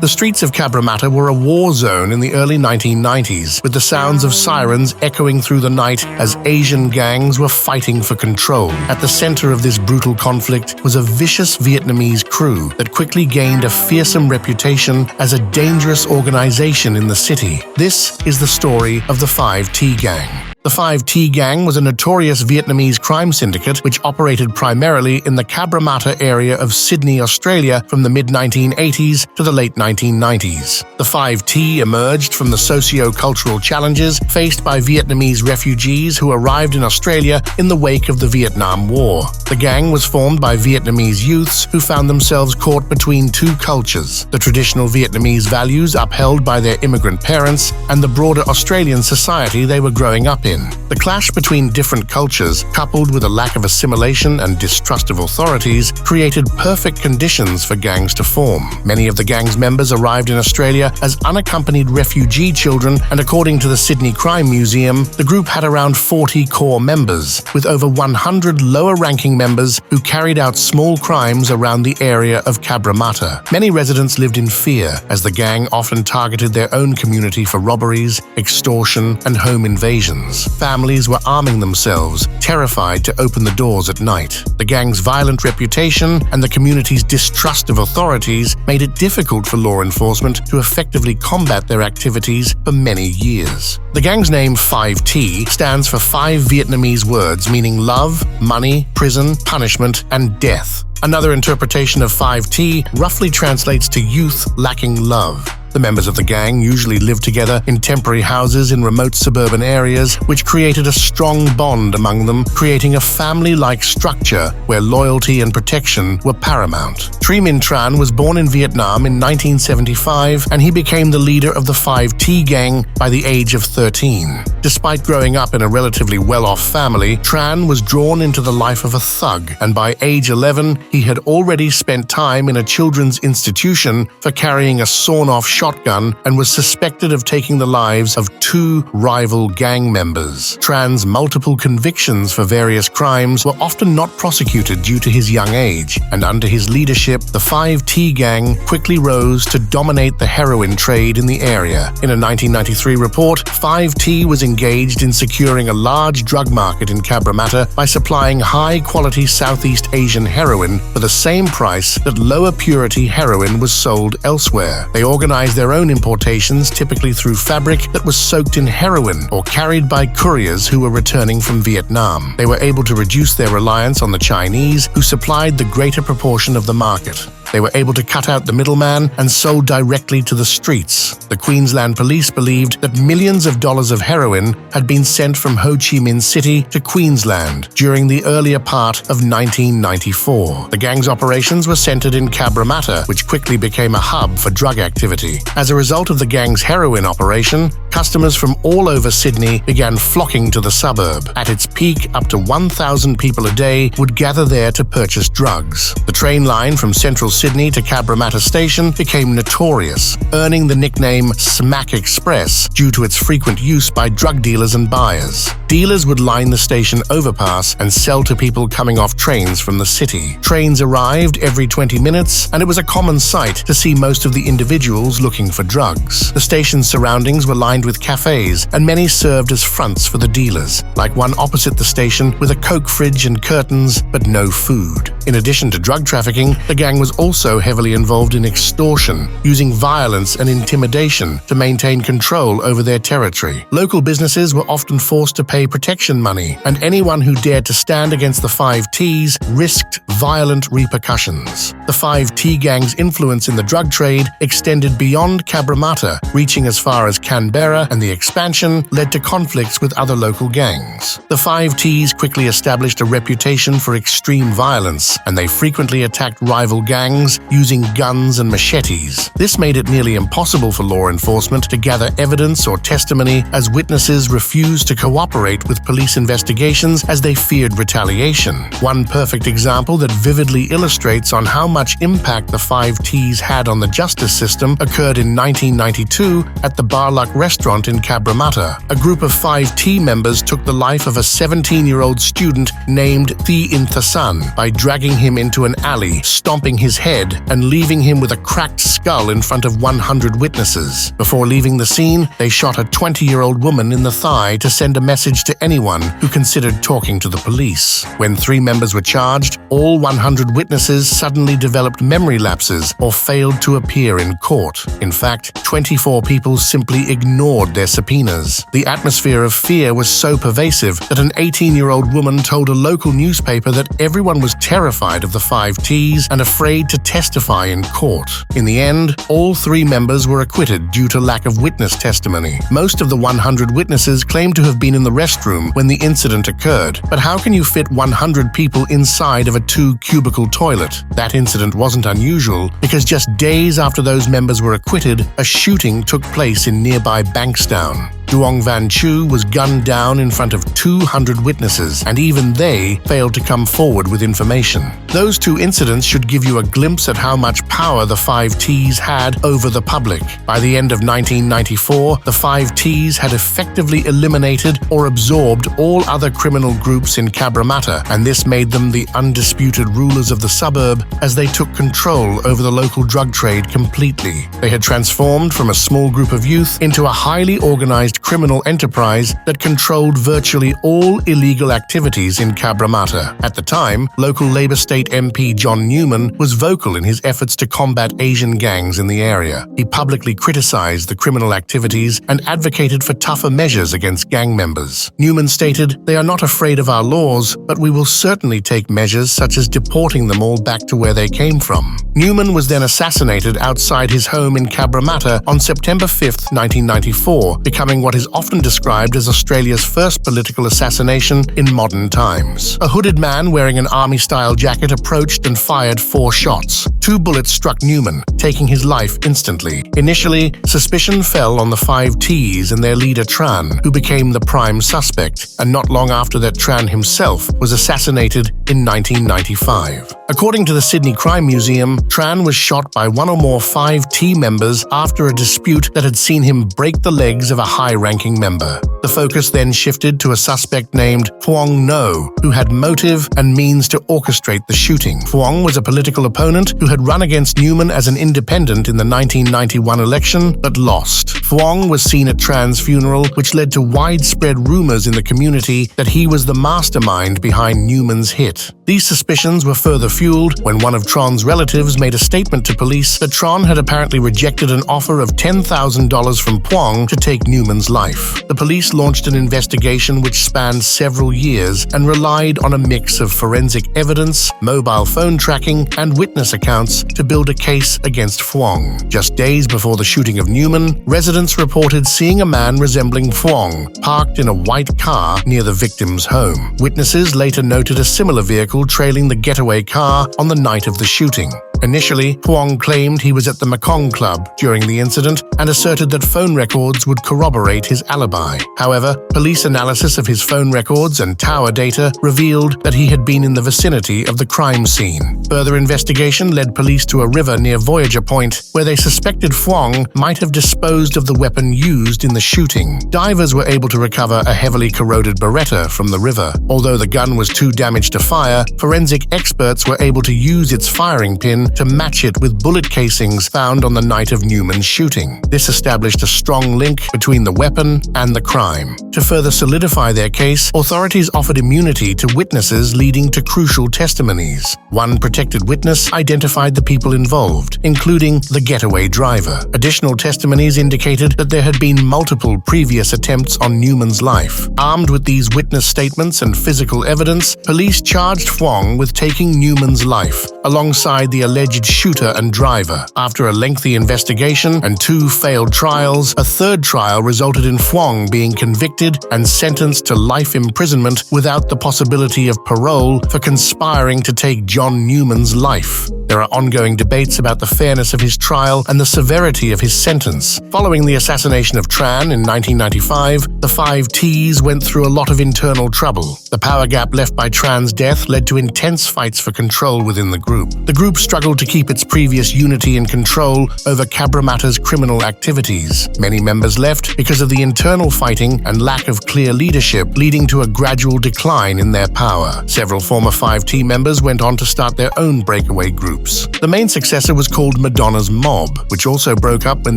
The streets of Cabramatta were a war zone in the early 1990s, with the sounds of sirens echoing through the night as Asian gangs were fighting for control. At the center of this brutal conflict was a vicious Vietnamese crew that quickly gained a fearsome reputation as a dangerous organization in the city. This is the story of the 5T Gang. The 5T Gang was a notorious Vietnamese crime syndicate which operated primarily in the Cabramatta area of Sydney, Australia from the mid-1980s to the late 1990s. The 5T emerged from the socio-cultural challenges faced by Vietnamese refugees who arrived in Australia in the wake of the Vietnam War. The gang was formed by Vietnamese youths who found themselves caught between two cultures, the traditional Vietnamese values upheld by their immigrant parents and the broader Australian society they were growing up in. The clash between different cultures, coupled with a lack of assimilation and distrust of authorities, created perfect conditions for gangs to form. Many of the gang's members arrived in Australia as unaccompanied refugee children, and according to the Sydney Crime Museum, the group had around 40 core members, with over 100 lower-ranking members who carried out small crimes around the area of Cabramatta. Many residents lived in fear, as the gang often targeted their own community for robberies, extortion, and home invasions. Families were arming themselves, terrified to open the doors at night. The gang's violent reputation and the community's distrust of authorities made it difficult for law enforcement to effectively combat their activities for many years. The gang's name 5T stands for 5 Vietnamese words meaning love, money, prison, punishment, and death. Another interpretation of 5T roughly translates to youth lacking love. The members of the gang usually lived together in temporary houses in remote suburban areas, which created a strong bond among them, creating a family-like structure where loyalty and protection were paramount. Tri Minh Tran was born in Vietnam in 1975, and he became the leader of the 5T Gang by the age of 13. Despite growing up in a relatively well-off family, Tran was drawn into the life of a thug, and by age 11, he had already spent time in a children's institution for carrying a sawn-off shotgun and was suspected of taking the lives of 2 rival gang members. Tran's multiple convictions for various crimes were often not prosecuted due to his young age, and under his leadership, the 5T Gang quickly rose to dominate the heroin trade in the area. In a 1993 report, 5T was engaged in securing a large drug market in Cabramatta by supplying high-quality Southeast Asian heroin for the same price that lower-purity heroin was sold elsewhere. They organized their own importations, typically through fabric that was soaked in heroin or carried by couriers who were returning from Vietnam. They were able to reduce their reliance on the Chinese, who supplied the greater proportion of the market. They were able to cut out the middleman and sold directly to the streets. The Queensland police believed that millions of dollars of heroin had been sent from Ho Chi Minh City to Queensland during the earlier part of 1994. The gang's operations were centered in Cabramatta, which quickly became a hub for drug activity. As a result of the gang's heroin operation, customers from all over Sydney began flocking to the suburb. At its peak, up to 1,000 people a day would gather there to purchase drugs. The train line from central Sydney to Cabramatta Station became notorious, earning the nickname Smack Express due to its frequent use by drug dealers and buyers. Dealers would line the station overpass and sell to people coming off trains from the city. Trains arrived every 20 minutes, and it was a common sight to see most of the individuals looking for drugs. The station's surroundings were lined with cafes, and many served as fronts for the dealers, like one opposite the station with a Coke fridge and curtains, but no food. In addition to drug trafficking, the gang was also heavily involved in extortion, using violence and intimidation to maintain control over their territory. Local businesses were often forced to pay protection money, and anyone who dared to stand against the 5Ts risked violent repercussions. The 5T Gang's influence in the drug trade extended beyond Cabramatta, reaching as far as Canberra, and the expansion led to conflicts with other local gangs. The 5Ts quickly established a reputation for extreme violence, and they frequently attacked rival gangs using guns and machetes. This made it nearly impossible for law enforcement to gather evidence or testimony, as witnesses refused to cooperate with police investigations as they feared retaliation. One perfect example that vividly illustrates on how much impact the 5Ts had on the justice system occurred in 1992 at the Barluck restaurant restaurant in Cabramatta, a group of 5 team members took the life of a 17-year-old student named Thi Inthasan by dragging him into an alley, stomping his head, and leaving him with a cracked skull in front of 100 witnesses. Before leaving the scene, they shot a 20-year-old woman in the thigh to send a message to anyone who considered talking to the police. When 3 members were charged, all 100 witnesses suddenly developed memory lapses or failed to appear in court. In fact, 24 people simply ignored their subpoenas. The atmosphere of fear was so pervasive that an 18-year-old woman told a local newspaper that everyone was terrified of the 5 Ts and afraid to testify in court. In the end, all 3 members were acquitted due to lack of witness testimony. Most of the 100 witnesses claimed to have been in the restroom when the incident occurred, but how can you fit 100 people inside of a 2-cubicle toilet? That incident wasn't unusual because just days after those members were acquitted, a shooting took place in nearby Bankstown. Duong Van Chu was gunned down in front of 200 witnesses, and even they failed to come forward with information. Those 2 incidents should give you a glimpse at how much power the 5 Ts had over the public. By the end of 1994, the 5 Ts had effectively eliminated or absorbed all other criminal groups in Cabramatta, and this made them the undisputed rulers of the suburb as they took control over the local drug trade completely. They had transformed from a small group of youth into a highly organized criminal enterprise that controlled virtually all illegal activities in Cabramatta. At the time, local Labour State MP John Newman was vocal in his efforts to combat Asian gangs in the area. He publicly criticized the criminal activities and advocated for tougher measures against gang members. Newman stated, "They are not afraid of our laws, but we will certainly take measures such as deporting them all back to where they came from." Newman was then assassinated outside his home in Cabramatta on September 5, 1994, becoming what is often described as Australia's first political assassination in modern times. A hooded man wearing an army-style jacket approached and fired 4 shots. 2 bullets struck Newman, taking his life instantly. Initially, suspicion fell on the 5 Ts and their leader Tran, who became the prime suspect, and not long after that Tran himself was assassinated in 1995. According to the Sydney Crime Museum, Tran was shot by 1 or more 5 T members after a dispute that had seen him break the legs of a high-ranking member. The focus then shifted to a suspect named Phuong No, who had motive and means to orchestrate the shooting. Phuong was a political opponent who had run against Newman as an independent in the 1991 election, but lost. Phuong was seen at Tran's funeral, which led to widespread rumors in the community that he was the mastermind behind Newman's hit. These suspicions were further fueled when one of Tron's relatives made a statement to police that Tron had apparently rejected an offer of $10,000 from Phuong to take Newman's life. The police launched an investigation which spanned several years and relied on a mix of forensic evidence, mobile phone tracking, and witness accounts to build a case against Phuong. Just days before the shooting of Newman, residents reported seeing a man resembling Phuong parked in a white car near the victim's home. Witnesses later noted a similar vehicle trailing the getaway car on the night of the shooting. Initially, Phuong claimed he was at the Mekong Club during the incident and asserted that phone records would corroborate his alibi. However, police analysis of his phone records and tower data revealed that he had been in the vicinity of the crime scene. Further investigation led police to a river near Voyager Point, where they suspected Phuong might have disposed of the weapon used in the shooting. Divers were able to recover a heavily corroded Beretta from the river. Although the gun was too damaged to fire, forensic experts were able to use its firing pin to match it with bullet casings found on the night of Newman's shooting. This established a strong link between the weapon and the crime. To further solidify their case, authorities offered immunity to witnesses, leading to crucial testimonies. One protected witness identified the people involved, including the getaway driver. Additional testimonies indicated that there had been multiple previous attempts on Newman's life. Armed with these witness statements and physical evidence, police charged Phuong with taking Newman's life, alongside the alleged shooter and driver. After a lengthy investigation and 2 failed trials, a 3rd trial resulted in Phuong being convicted and sentenced to life imprisonment without the possibility of parole for conspiring to take John Newman's life. There are ongoing debates about the fairness of his trial and the severity of his sentence. Following the assassination of Tran in 1995, the 5 Ts went through a lot of internal trouble. The power gap left by Tran's death led to intense fights for control within the group. The group struggled to keep its previous unity and control over Cabramatta's criminal activities. Many members left because of the internal fighting and lack of clear leadership, leading to a gradual decline in their power. Several former 5T members went on to start their own breakaway groups. The main successor was called Madonna's Mob, which also broke up when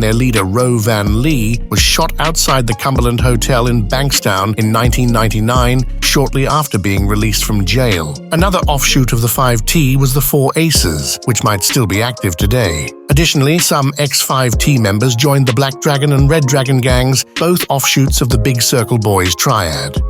their leader Ro Van Lee was shot outside the Cumberland Hotel in Bankstown in 1999, shortly after being released from jail. Another offshoot of the 5T was the 4 Aces, which might still be active today. Additionally, some ex-5T members joined the Black Dragon and Red Dragon gangs, both offshoots of the Big Circle Boys triad.